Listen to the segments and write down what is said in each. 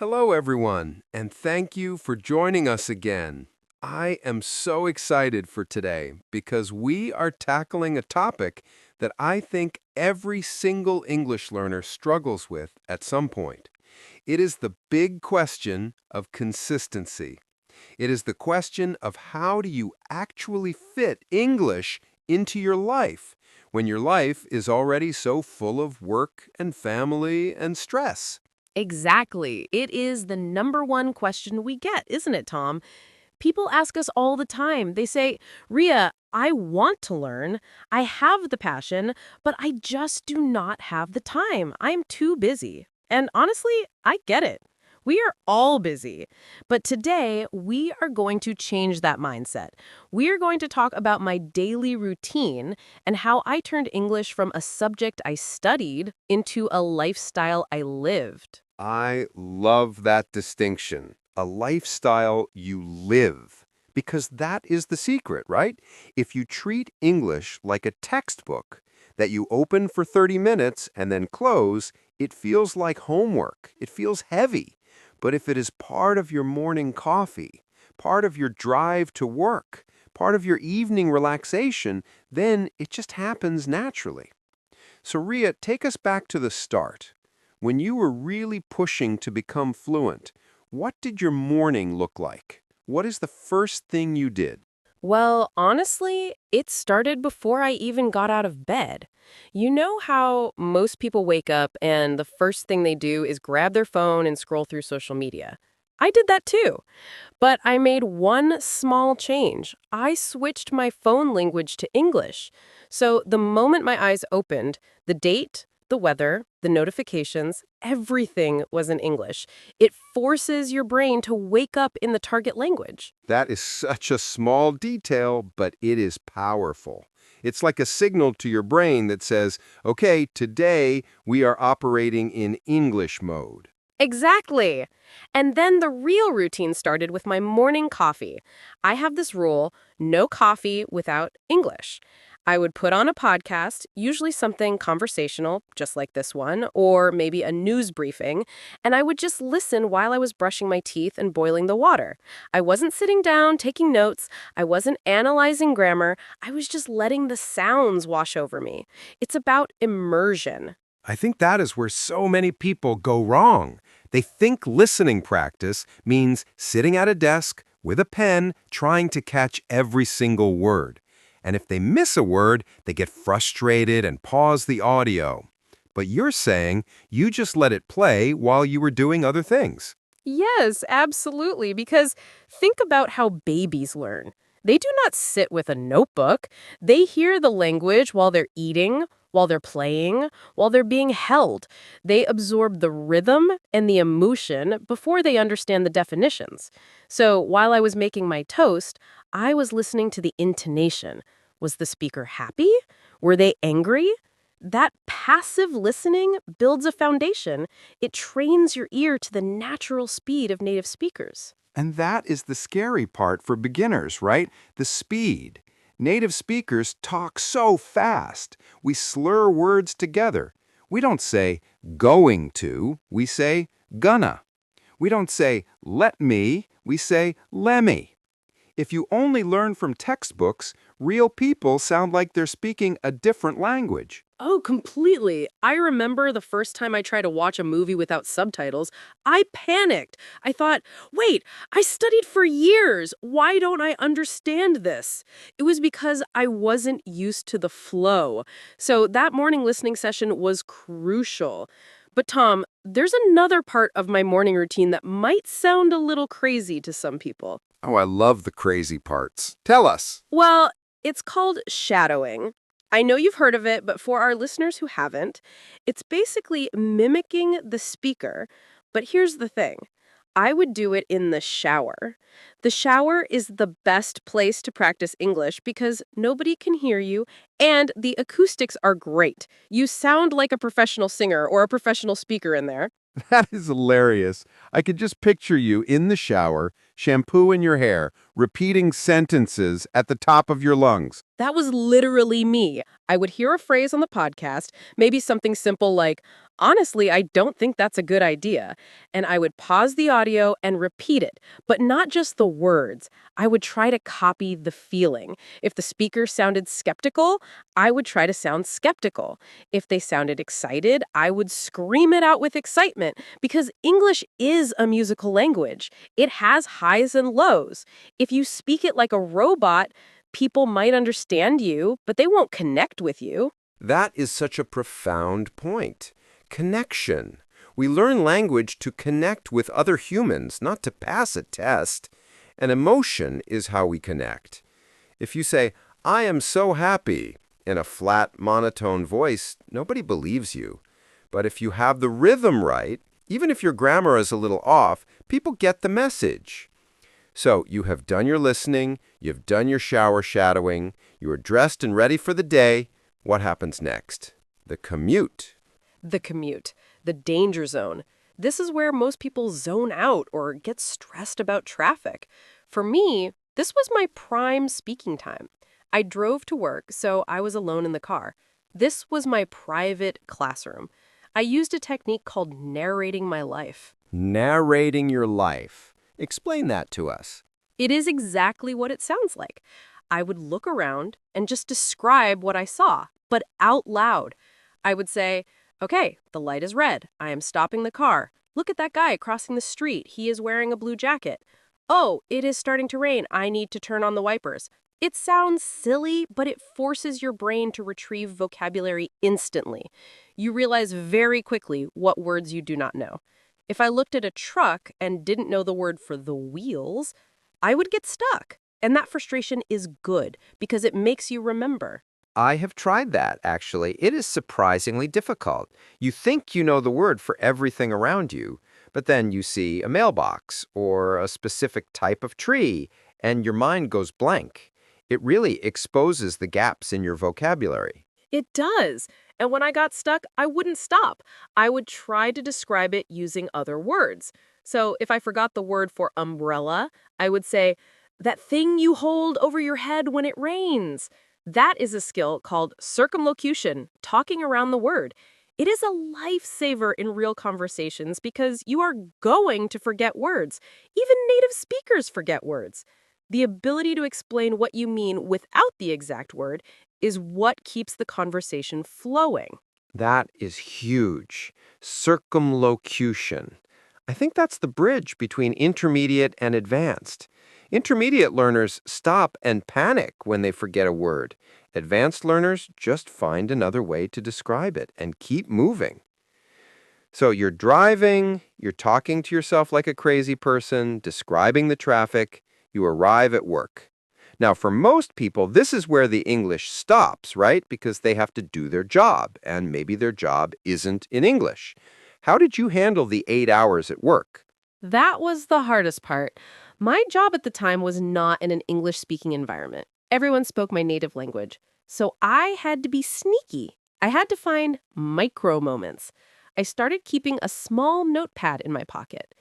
Hello, everyone, and thank you for joining us again. I am so excited for today because we are tackling a topic that I think every single English learner struggles with at some point. It is the big question of consistency. It is the question of how do you actually fit English into your life when your life is already so full of work and family and stress. Exactly. It is the number one question we get, isn't it, Tom? People ask us all the time. They say, Ria, I want to learn. I have the passion, but I just do not have the time. I'm too busy. And honestly, I get it. We are all busy. But today, we are going to change that mindset. We are going to talk about my daily routine and how I turned English from a subject I studied into a lifestyle I lived. I love that distinction. A lifestyle you live. Because that is the secret, right? If you treat English like a textbook that you open for 30 minutes and then close, it feels like homework. It feels heavy. But if it is part of your morning coffee, part of your drive to work, part of your evening relaxation, then it just happens naturally. So, Ria, take us back to the start. When you were really pushing to become fluent, what did your morning look like? What is the first thing you did? Well, honestly, it started before I even got out of bed. You know how most people wake up and the first thing they do is grab their phone and scroll through social media? I did that too. But I made one small change. I switched my phone language to English. So the moment my eyes opened, the date, the weather, the notifications, everything was in English. It forces your brain to wake up in the target language. That is such a small detail, but it is powerful. It's like a signal to your brain that says, okay, today we are operating in English mode. Exactly. And then the real routine started with my morning coffee. I have this rule, no coffee without English. I would put on a podcast, usually something conversational, just like this one, or maybe a news briefing, and I would just listen while I was brushing my teeth and boiling the water. I wasn't sitting down taking notes. I wasn't analyzing grammar. I was just letting the sounds wash over me. It's about immersion. I think that is where so many people go wrong. They think listening practice means sitting at a desk with a pen trying to catch every single word. And if they miss a word, they get frustrated and pause the audio. But you're saying you just let it play while you were doing other things. Yes, absolutely. Because think about how babies learn. They do not sit with a notebook. They hear the language while they're eating, while they're playing, while they're being held. They absorb the rhythm and the emotion before they understand the definitions. So while I was making my toast, I was listening to the intonation. Was the speaker happy? Were they angry? That passive listening builds a foundation. It trains your ear to the natural speed of native speakers. And that is the scary part for beginners, right? The speed. Native speakers talk so fast. We slur words together. We don't say going to, we say gonna. We don't say let me, we say lemme. If you only learn from textbooks, real people sound like they're speaking a different language. Oh, completely. I remember the first time I tried to watch a movie without subtitles, I panicked. I thought, wait, I studied for years. Why don't I understand this? It was because I wasn't used to the flow. So that morning listening session was crucial. But Tom, there's another part of my morning routine that might sound a little crazy to some people. Oh, I love the crazy parts. Tell us. Well, it's called shadowing. I know you've heard of it, but for our listeners who haven't, it's basically mimicking the speaker. But here's the thing. I would do it in the shower. The shower is the best place to practice English because nobody can hear you and the acoustics are great. You sound like a professional singer or a professional speaker in there. That is hilarious. I could just picture you in the shower, shampoo in your hair, repeating sentences at the top of your lungs. That was literally me. I would hear a phrase on the podcast, maybe something simple like, honestly, I don't think that's a good idea. And I would pause the audio and repeat it, but not just the words. I would try to copy the feeling. If the speaker sounded skeptical, I would try to sound skeptical. If they sounded excited, I would scream it out with excitement because English is a musical language. It has highs and lows. If you speak it like a robot, people might understand you, but they won't connect with you. That is such a profound point. Connection. We learn language to connect with other humans, not to pass a test. And emotion is how we connect. If you say, "I am so happy," in a flat, monotone voice, nobody believes you. But if you have the rhythm right, even if your grammar is a little off, people get the message. So you have done your listening, you've done your shower shadowing, you are dressed and ready for the day. What happens next? The commute. The commute, the danger zone. This is where most people zone out or get stressed about traffic. For me, this was my prime speaking time. I drove to work, so I was alone in the car. This was my private classroom. I used a technique called narrating my life. Narrating your life. Explain that to us. It is exactly what it sounds like. I would look around and just describe what I saw, but out loud. I would say, okay, the light is red. I am stopping the car. Look at that guy crossing the street. He is wearing a blue jacket. Oh, it is starting to rain. I need to turn on the wipers. It sounds silly, but it forces your brain to retrieve vocabulary instantly. You realize very quickly what words you do not know. If I looked at a truck and didn't know the word for the wheels, I would get stuck. And that frustration is good because it makes you remember. I have tried that, actually. It is surprisingly difficult. You think you know the word for everything around you, but then you see a mailbox or a specific type of tree, and your mind goes blank. It really exposes the gaps in your vocabulary. It does. And when I got stuck, I wouldn't stop. I would try to describe it using other words. So if I forgot the word for umbrella, I would say, that thing you hold over your head when it rains. That is a skill called circumlocution, talking around the word. It is a lifesaver in real conversations because you are going to forget words. Even native speakers forget words. The ability to explain what you mean without the exact word is what keeps the conversation flowing. That is huge. Circumlocution. I think that's the bridge between intermediate and advanced. Intermediate learners stop and panic when they forget a word. Advanced learners just find another way to describe it and keep moving. So you're driving, you're talking to yourself like a crazy person, describing the traffic, you arrive at work. Now, for most people, this is where the English stops, right? Because they have to do their job, and maybe their job isn't in English. How did you handle the 8 hours at work? That was the hardest part. My job at the time was not in an English-speaking environment. Everyone spoke my native language. So I had to be sneaky. I had to find micro moments. I started keeping a small notepad in my pocket.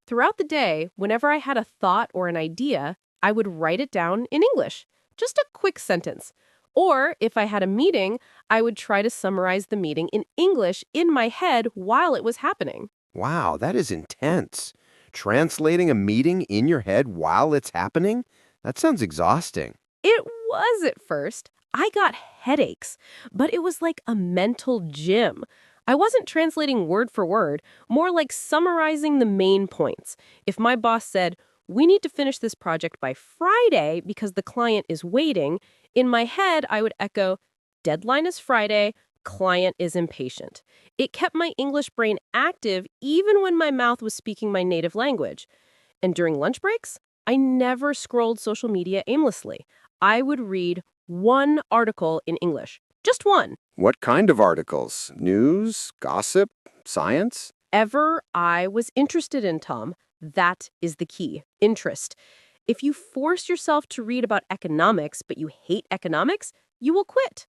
Throughout the day, whenever I had a thought or an idea, I would write it down in English, just a quick sentence. Or if I had a meeting, I would try to summarize the meeting in English in my head while it was happening. Wow, that is intense. Translating a meeting in your head while it's happening? That sounds exhausting. It was at first. I got headaches, but it was like a mental gym. I wasn't translating word for word, more like summarizing the main points. If my boss said, we need to finish this project by Friday because the client is waiting, in my head I would echo, deadline is Friday, client is impatient. It kept my English brain active even when my mouth was speaking my native language. And during lunch breaks, I never scrolled social media aimlessly. I would read one article in English, just one. What kind of articles? News? Gossip? Science? Ever I was interested in, Tom. That is the key. Interest. If you force yourself to read about economics, but you hate economics, you will quit.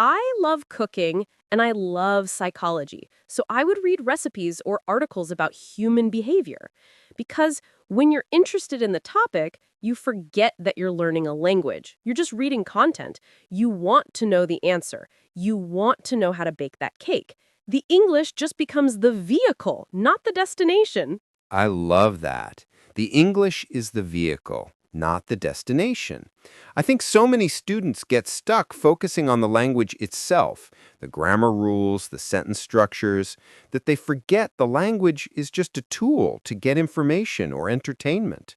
I love cooking and I love psychology, so I would read recipes or articles about human behavior. Because when you're interested in the topic, you forget that you're learning a language. You're just reading content. You want to know the answer. You want to know how to bake that cake. The English just becomes the vehicle, not the destination. I love that. The English is the vehicle, not the destination. I think so many students get stuck focusing on the language itself, the grammar rules, the sentence structures, that they forget the language is just a tool to get information or entertainment.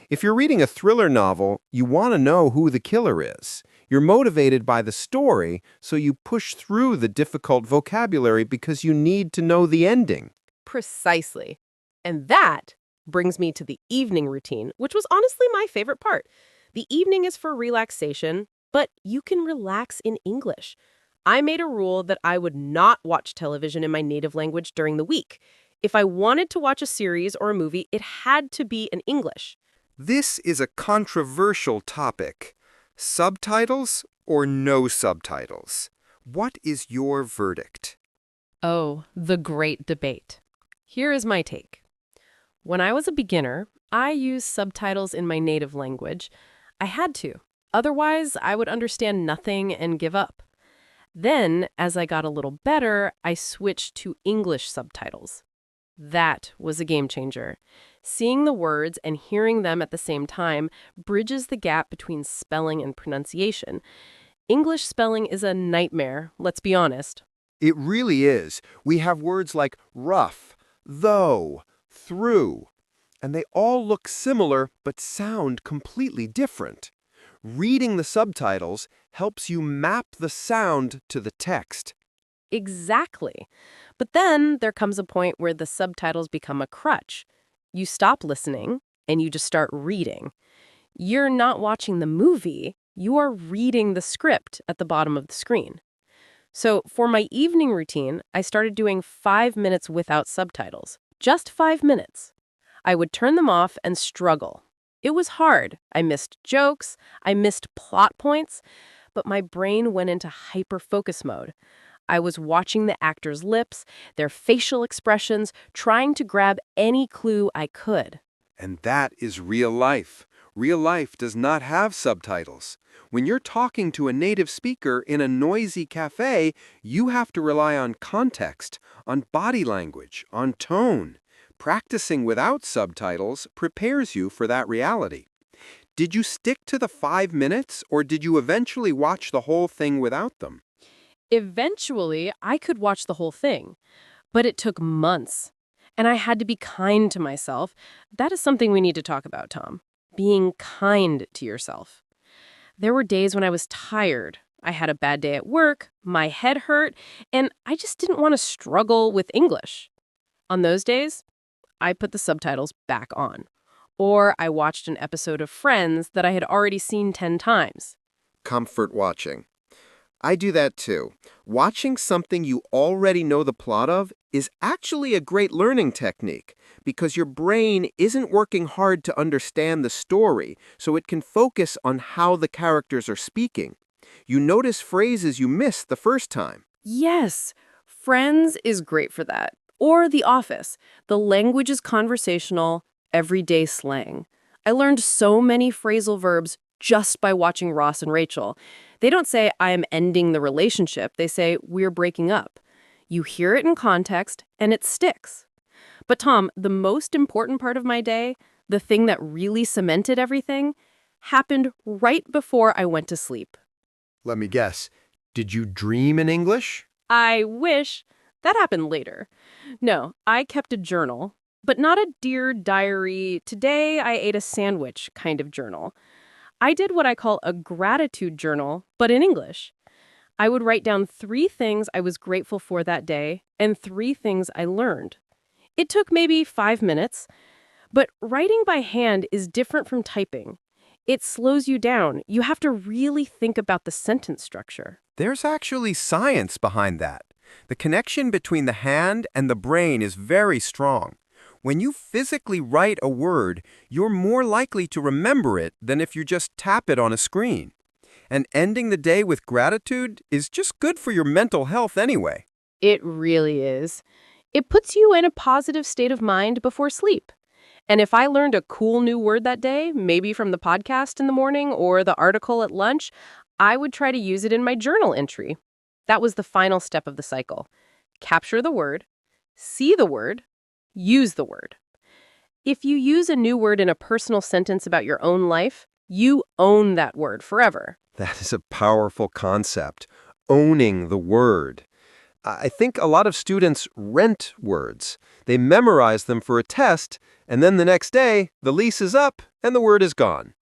If you're reading a thriller novel, you want to know who the killer is. You're motivated by the story, so you push through the difficult vocabulary because you need to know the ending. Precisely. And that brings me to the evening routine, which was honestly my favorite part. The evening is for relaxation, but you can relax in English. I made a rule that I would not watch television in my native language during the week. If I wanted to watch a series or a movie, it had to be in English. This is a controversial topic. Subtitles or no subtitles? What is your verdict? Oh, the great debate. Here is my take. When I was a beginner, I used subtitles in my native language. I had to. Otherwise, I would understand nothing and give up. Then, as I got a little better, I switched to English subtitles. That was a game changer. Seeing the words and hearing them at the same time bridges the gap between spelling and pronunciation. English spelling is a nightmare, let's be honest. It really is. We have words like rough, though, through, and they all look similar but sound completely different. Reading the subtitles helps you map the sound to the text. Exactly. But then there comes a point where the subtitles become a crutch. You stop listening and you just start reading. You're not watching the movie, you are reading the script at the bottom of the screen. So for my evening routine, I started doing 5 minutes without subtitles. Just 5 minutes. I would turn them off and struggle. It was hard. I missed jokes, I missed plot points, but my brain went into hyper-focus mode. I was watching the actors' lips, their facial expressions, trying to grab any clue I could. And that is real life. Real life does not have subtitles. When you're talking to a native speaker in a noisy cafe, you have to rely on context, on body language, on tone. Practicing without subtitles prepares you for that reality. Did you stick to the 5 minutes, or did you eventually watch the whole thing without them? Eventually, I could watch the whole thing, but it took months. And I had to be kind to myself. That is something we need to talk about, Tom. Being kind to yourself. There were days when I was tired. I had a bad day at work, my head hurt, and I just didn't want to struggle with English. On those days, I put the subtitles back on. Or I watched an episode of Friends that I had already seen 10 times. Comfort watching. I do that too. Watching something you already know the plot of is actually a great learning technique because your brain isn't working hard to understand the story, so it can focus on how the characters are speaking. You notice phrases you missed the first time. Yes, Friends is great for that. Or The Office. The language is conversational, everyday slang. I learned so many phrasal verbs just by watching Ross and Rachel. They don't say, I am ending the relationship. They say, we're breaking up. You hear it in context, and it sticks. But Tom, the most important part of my day, the thing that really cemented everything, happened right before I went to sleep. Let me guess. Did you dream in English? I wish. That happened later. No, I kept a journal, but not a Dear Diary, today I ate a sandwich kind of journal. I did what I call a gratitude journal, but in English. I would write down 3 things I was grateful for that day and 3 things I learned. It took maybe 5 minutes, but writing by hand is different from typing. It slows you down. You have to really think about the sentence structure. There's actually science behind that. The connection between the hand and the brain is very strong. When you physically write a word, you're more likely to remember it than if you just tap it on a screen. And ending the day with gratitude is just good for your mental health anyway. It really is. It puts you in a positive state of mind before sleep. And if I learned a cool new word that day, maybe from the podcast in the morning or the article at lunch, I would try to use it in my journal entry. That was the final step of the cycle. Capture the word, see the word, use the word. If you use a new word in a personal sentence about your own life, you own that word forever. That is a powerful concept. Owning the word. I think a lot of students rent words. They memorize them for a test, and then the next day, the lease is up and the word is gone.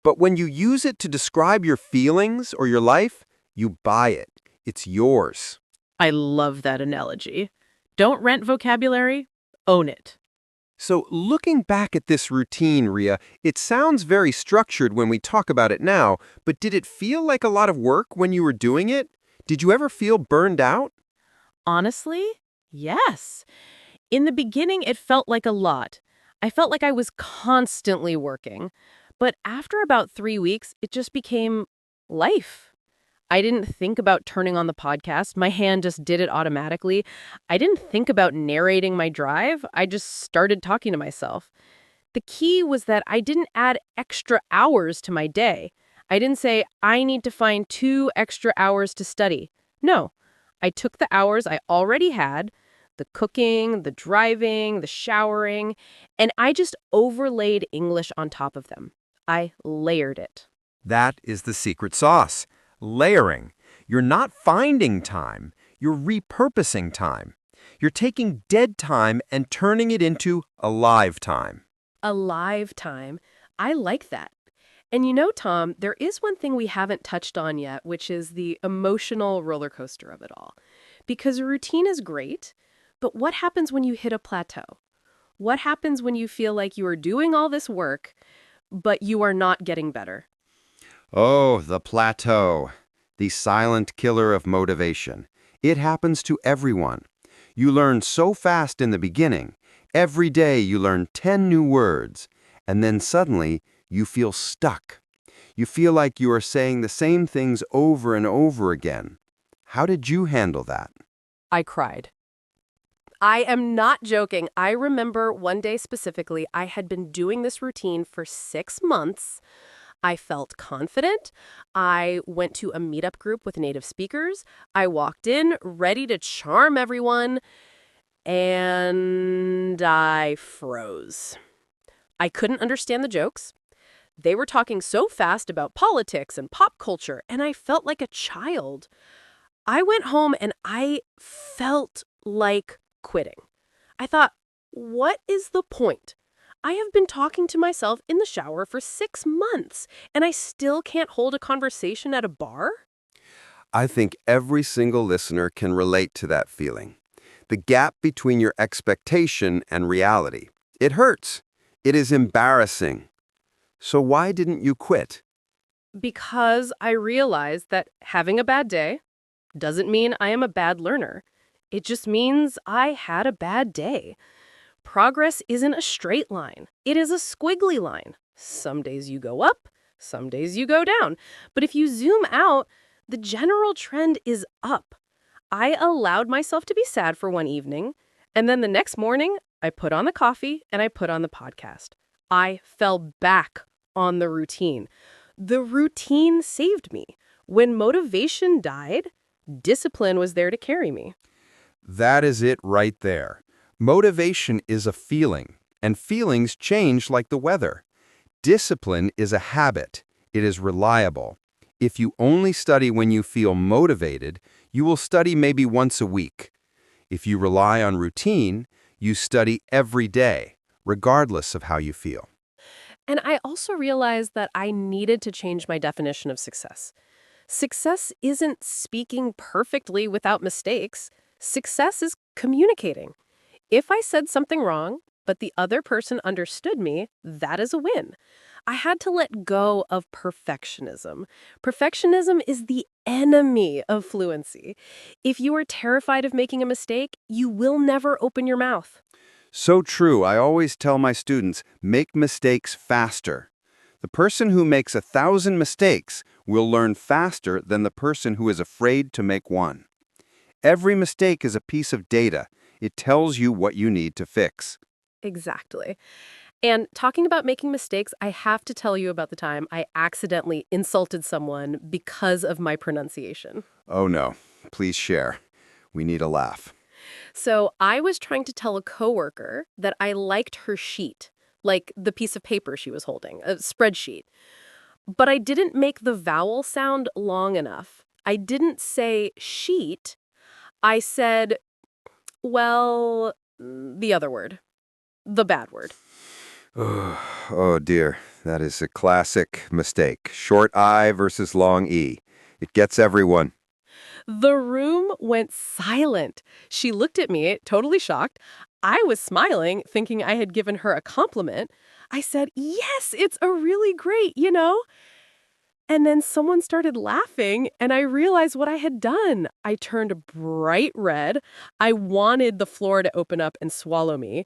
But when you use it to describe your feelings or your life, you buy it. It's yours. I love that analogy. Don't rent vocabulary, own it. So looking back at this routine, Ria, it sounds very structured when we talk about it now, but did it feel like a lot of work when you were doing it? Did you ever feel burned out? Honestly, yes. In the beginning, it felt like a lot. I felt like I was constantly working. But after about 3 weeks, it just became life. I didn't think about turning on the podcast. My hand just did it automatically. I didn't think about narrating my drive. I just started talking to myself. The key was that I didn't add extra hours to my day. I didn't say, I need to find 2 extra hours to study. No, I took the hours I already had, the cooking, the driving, the showering, and I just overlaid English on top of them. I layered it. That is the secret sauce. Layering. You're not finding time. You're repurposing time. You're taking dead time and turning it into alive time. Alive time. I like that. And you know, Tom, there is one thing we haven't touched on yet, which is the emotional roller coaster of it all. Because a routine is great, but what happens when you hit a plateau? What happens when you feel like you are doing all this work, but you are not getting better? Oh, the plateau. The silent killer of motivation. It happens to everyone. You learn so fast in the beginning. Every day you learn 10 new words, and then suddenly you feel stuck. You feel like you are saying the same things over and over again. How did you handle that? I cried. I am not joking. I remember one day specifically, I had been doing this routine for 6 months. I felt confident. I went to a meetup group with native speakers. I walked in ready to charm everyone, and I froze. I couldn't understand the jokes. They were talking so fast about politics and pop culture, and I felt like a child. I went home and I felt like quitting. I thought, what is the point? I have been talking to myself in the shower for 6 months, and I still can't hold a conversation at a bar? I think every single listener can relate to that feeling. The gap between your expectation and reality. It hurts. It is embarrassing. So why didn't you quit? Because I realized that having a bad day doesn't mean I am a bad learner. It just means I had a bad day. Progress isn't a straight line. It is a squiggly line. Some days you go up, some days you go down. But if you zoom out, the general trend is up. I allowed myself to be sad for one evening, and then the next morning, I put on the coffee and I put on the podcast. I fell back on the routine. The routine saved me. When motivation died, discipline was there to carry me. That is it right there. Motivation is a feeling, and feelings change like the weather. Discipline is a habit. It is reliable. If you only study when you feel motivated, you will study maybe once a week. If you rely on routine, you study every day, regardless of how you feel. And I also realized that I needed to change my definition of success. Success isn't speaking perfectly without mistakes. Success is communicating. If I said something wrong, but the other person understood me, that is a win. I had to let go of perfectionism. Perfectionism is the enemy of fluency. If you are terrified of making a mistake, you will never open your mouth. So true. I always tell my students, make mistakes faster. The person who makes 1,000 mistakes will learn faster than the person who is afraid to make one. Every mistake is a piece of data. It tells you what you need to fix. Exactly. And talking about making mistakes, I have to tell you about the time I accidentally insulted someone because of my pronunciation. Oh no, please share. We need a laugh. So I was trying to tell a coworker that I liked her sheet, like the piece of paper she was holding, a spreadsheet. But I didn't make the vowel sound long enough. I didn't say sheet. I said, well, the other word, the bad word. Oh dear, that is a classic mistake. Short I versus long E. It gets everyone. The room went silent. She looked at me, totally shocked. I was smiling, thinking I had given her a compliment. I said, yes, it's a really great. And then someone started laughing, and I realized what I had done. I turned bright red. I wanted the floor to open up and swallow me.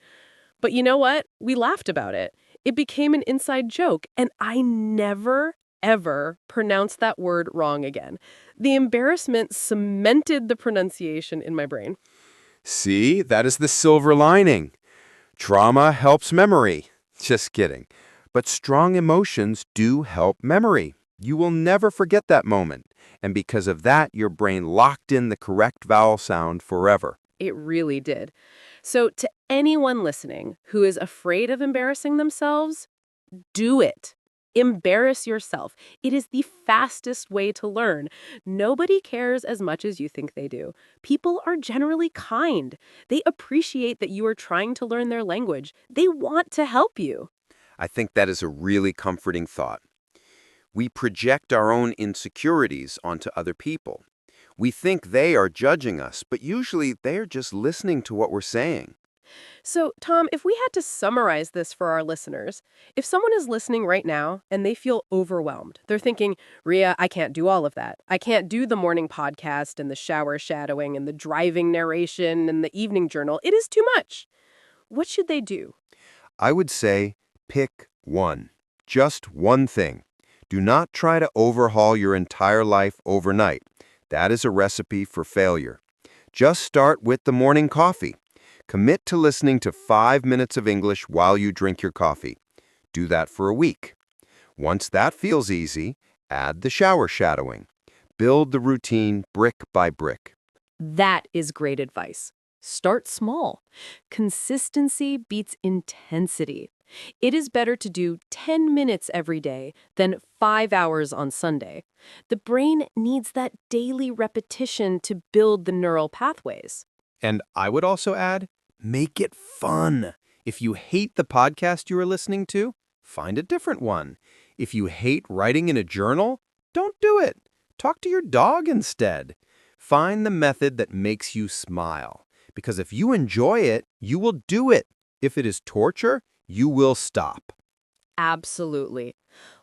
But you know what? We laughed about it. It became an inside joke, and I never, ever pronounced that word wrong again. The embarrassment cemented the pronunciation in my brain. See, that is the silver lining. Trauma helps memory. Just kidding. But strong emotions do help memory. You will never forget that moment. And because of that, your brain locked in the correct vowel sound forever. It really did. So, to anyone listening who is afraid of embarrassing themselves, do it. Embarrass yourself. It is the fastest way to learn. Nobody cares as much as you think they do. People are generally kind. They appreciate that you are trying to learn their language. They want to help you. I think that is a really comforting thought. We project our own insecurities onto other people. We think they are judging us, but usually they are just listening to what we're saying. So, Tom, if we had to summarize this for our listeners, if someone is listening right now and they feel overwhelmed, they're thinking, Ria, I can't do all of that. I can't do the morning podcast and the shower shadowing and the driving narration and the evening journal. It is too much. What should they do? I would say pick one. Just one thing. Do not try to overhaul your entire life overnight. That is a recipe for failure. Just start with the morning coffee. Commit to listening to 5 minutes of English while you drink your coffee. Do that for a week. Once that feels easy, add the shower shadowing. Build the routine brick by brick. That is great advice. Start small. Consistency beats intensity. It is better to do 10 minutes every day than 5 hours on Sunday. The brain needs that daily repetition to build the neural pathways. And I would also add, make it fun. If you hate the podcast you are listening to, find a different one. If you hate writing in a journal, don't do it. Talk to your dog instead. Find the method that makes you smile. Because if you enjoy it, you will do it. If it is torture, you will stop. Absolutely.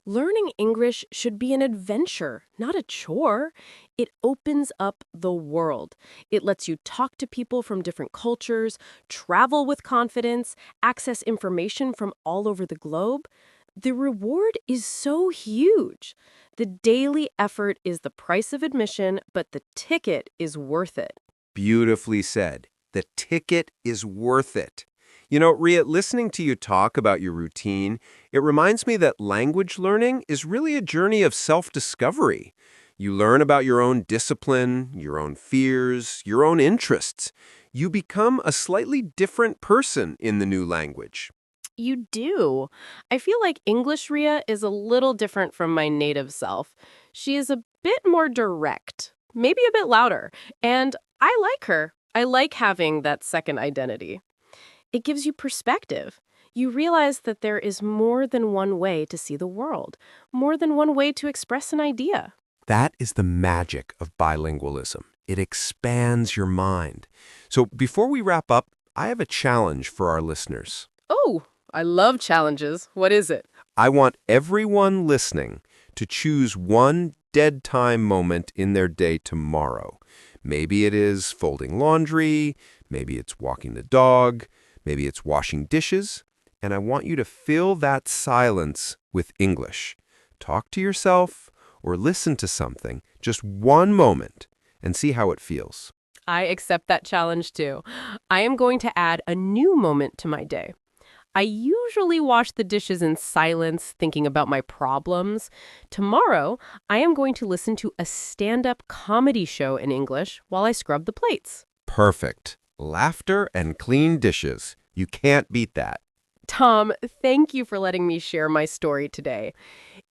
Learning English should be an adventure, not a chore. It opens up the world. It lets you talk to people from different cultures, travel with confidence, access information from all over the globe. The reward is so huge. The daily effort is the price of admission, but the ticket is worth it. Beautifully said. The ticket is worth it. You know, Ria, listening to you talk about your routine, it reminds me that language learning is really a journey of self-discovery. You learn about your own discipline, your own fears, your own interests. You become a slightly different person in the new language. You do. I feel like English Ria is a little different from my native self. She is a bit more direct, maybe a bit louder, and I like her. I like having that second identity. It gives you perspective. You realize that there is more than one way to see the world, more than one way to express an idea. That is the magic of bilingualism. It expands your mind. So before we wrap up, I have a challenge for our listeners. Oh, I love challenges. What is it? I want everyone listening to choose one dead time moment in their day tomorrow. Maybe it is folding laundry, maybe it's walking the dog, maybe it's washing dishes, and I want you to fill that silence with English. Talk to yourself or listen to something, just one moment, and see how it feels. I accept that challenge too. I am going to add a new moment to my day. I usually wash the dishes in silence, thinking about my problems. Tomorrow, I am going to listen to a stand-up comedy show in English while I scrub the plates. Perfect. Laughter and clean dishes. You can't beat that. Tom, thank you for letting me share my story today.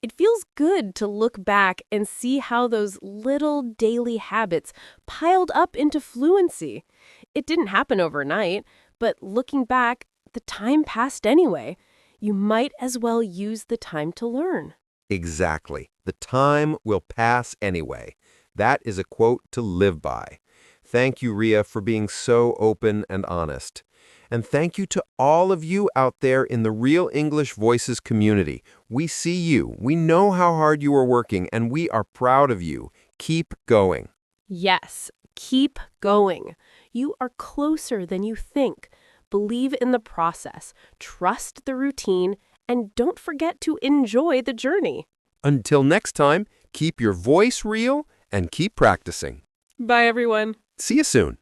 It feels good to look back and see how those little daily habits piled up into fluency. It didn't happen overnight, but looking back, the time passed anyway. You might as well use the time to learn. Exactly. The time will pass anyway. That is a quote to live by. Thank you, Ria, for being so open and honest. And thank you to all of you out there in the Real English Voices community. We see you. We know how hard you are working, and we are proud of you. Keep going. Yes, keep going. You are closer than you think. Believe in the process, trust the routine, and don't forget to enjoy the journey. Until next time, keep your voice real and keep practicing. Bye, everyone. See you soon.